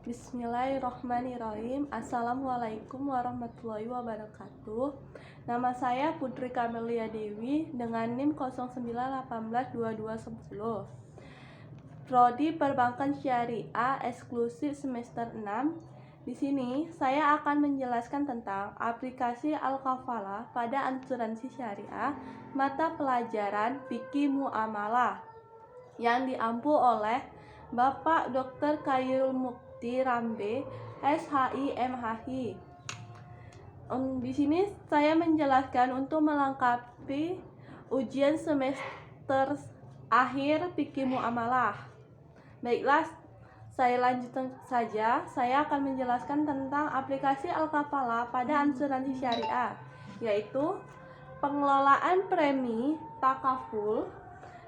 Bismillahirrahmanirrahim. Assalamualaikum warahmatullahi wabarakatuh. Nama saya Putri Kamelia Dewi dengan NIM 09182210. Prodi Perbankan Syariah eksklusif semester 6. Di sini saya akan menjelaskan tentang aplikasi Al-Kafalah pada asuransi syariah mata pelajaran Fikih Muamalah yang diampu oleh Bapak Dr. Khairul Mukti Rambe, SHI MHI. Di sini saya menjelaskan untuk melengkapi ujian semester akhir Fikih Muamalah. Baiklah, saya lanjutkan saja. Saya akan menjelaskan tentang aplikasi Al-Kafalah pada asuransi syariah, yaitu pengelolaan premi takaful,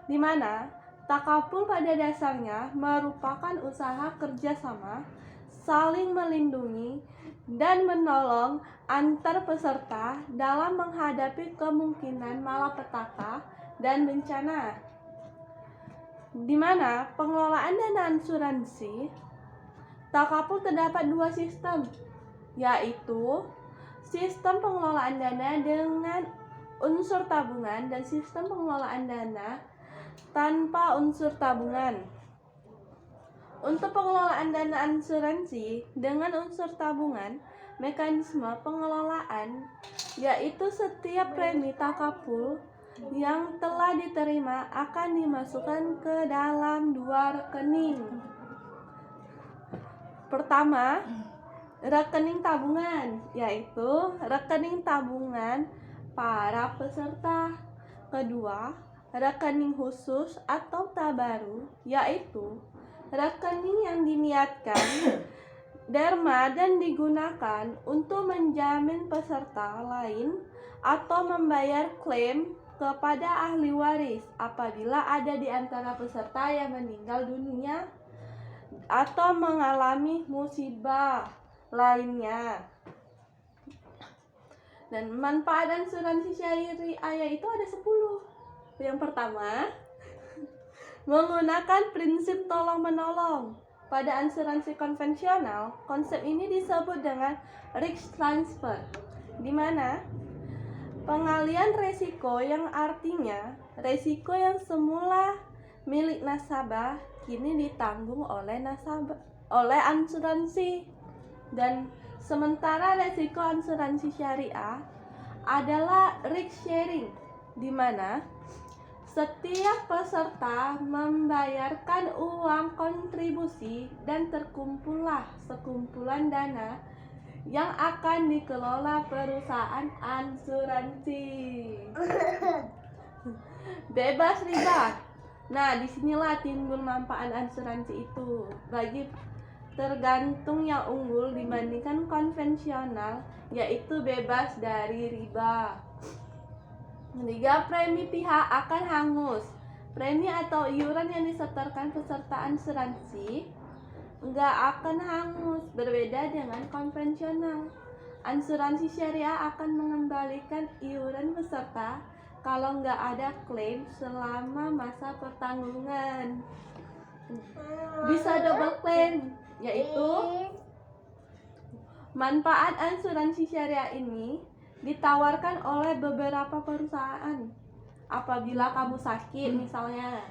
di mana takaful pada dasarnya merupakan usaha kerjasama, saling melindungi, dan menolong antar peserta dalam menghadapi kemungkinan malapetaka dan bencana. Di mana pengelolaan dana asuransi takaful terdapat dua sistem, yaitu sistem pengelolaan dana dengan unsur tabungan dan sistem pengelolaan dana tanpa unsur tabungan. Untuk pengelolaan dana asuransi dengan unsur tabungan, mekanisme pengelolaan yaitu setiap premi takaful yang telah diterima akan dimasukkan ke dalam dua rekening. Pertama, rekening tabungan, yaitu rekening tabungan para peserta. Kedua, rekening khusus atau tabaru, yaitu rekening yang diniatkan derma dan digunakan untuk menjamin peserta lain atau membayar klaim kepada ahli waris apabila ada di antara peserta yang meninggal dunia atau mengalami musibah lainnya. Dan manfaat asuransi syariah itu ada 10. Yang pertama, menggunakan prinsip tolong-menolong. Pada asuransi konvensional, konsep ini disebut dengan risk transfer, di mana pengalian resiko yang artinya resiko yang semula milik nasabah kini ditanggung oleh asuransi. Dan sementara resiko asuransi syariah adalah risk sharing, di mana setiap peserta membayarkan uang kontribusi dan terkumpullah sekumpulan dana yang akan dikelola perusahaan asuransi. Bebas riba. Nah, disinilah timbul manfaat asuransi itu. Bagi tergantung yang unggul dibandingkan konvensional, yaitu bebas dari riba. Ketiga, premi pihak akan hangus. Premi atau iuran yang disetorkan peserta asuransi enggak akan hangus, berbeda dengan konvensional. Asuransi syariah akan mengembalikan iuran peserta kalau enggak ada klaim selama masa pertanggungan. Bisa double claim, yaitu manfaat asuransi syariah ini ditawarkan oleh beberapa perusahaan. Apabila kamu sakit misalnya,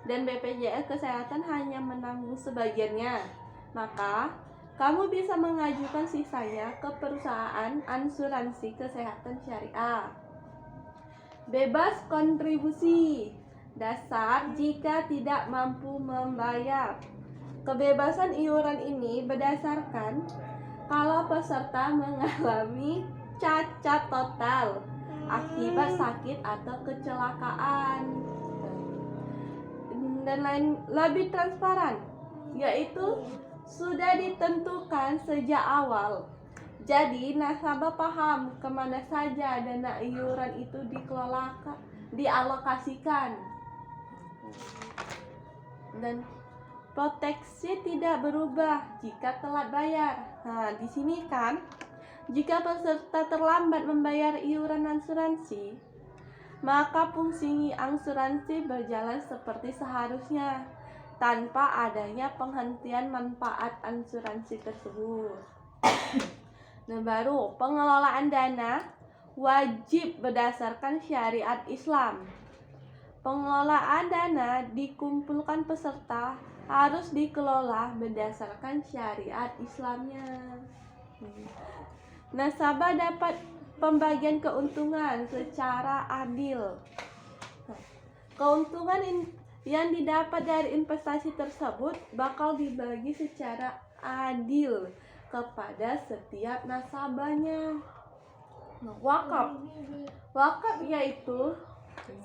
dan BPJS Kesehatan hanya menanggung sebagiannya, maka kamu bisa mengajukan sisanya ke perusahaan asuransi kesehatan syariah. Bebas kontribusi dasar jika tidak mampu membayar. Kebebasan iuran ini berdasarkan kalau peserta mengalami cacat total akibat sakit atau kecelakaan, dan lain lebih transparan, yaitu sudah ditentukan sejak awal. Jadi nasabah paham kemana saja dana iuran itu dialokasikan, dan proteksi tidak berubah jika telat bayar. Nah, di sini kan, jika peserta terlambat membayar iuran asuransi, maka fungsi asuransi berjalan seperti seharusnya. tanpa adanya penghentian manfaat asuransi tersebut. Nah, baru pengelolaan dana wajib berdasarkan syariat Islam. Pengelolaan dana dikumpulkan peserta harus dikelola berdasarkan syariat Islamnya. Nasabah dapat pembagian keuntungan secara adil. Keuntungan yang didapat dari investasi tersebut bakal dibagi secara adil kepada setiap nasabahnya. Wakaf yaitu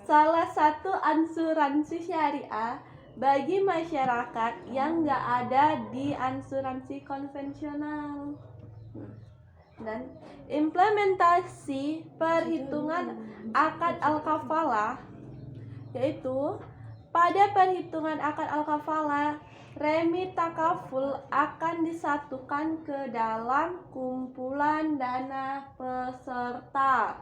salah satu asuransi syariah bagi masyarakat yang nggak ada di asuransi konvensional. Dan implementasi perhitungan akad al-kafalah yaitu pada perhitungan akad al-kafalah, remi takaful akan disatukan ke dalam kumpulan dana peserta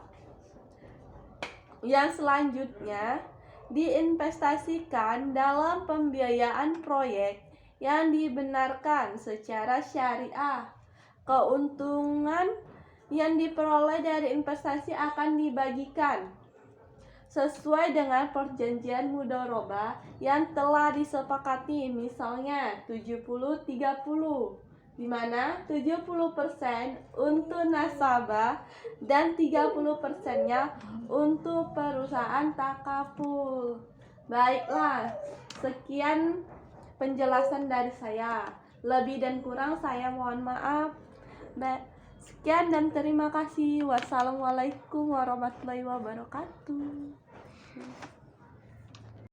yang selanjutnya diinvestasikan dalam pembiayaan proyek yang dibenarkan secara syariah. Keuntungan yang diperoleh dari investasi akan dibagikan sesuai dengan perjanjian mudharabah yang telah disepakati, misalnya 70-30, di mana 70% untuk nasabah dan 30%-nya untuk perusahaan takaful. Baiklah, sekian penjelasan dari saya. Lebih dan kurang saya mohon maaf. Sekian dan terima kasih. Wassalamualaikum warahmatullahi wabarakatuh.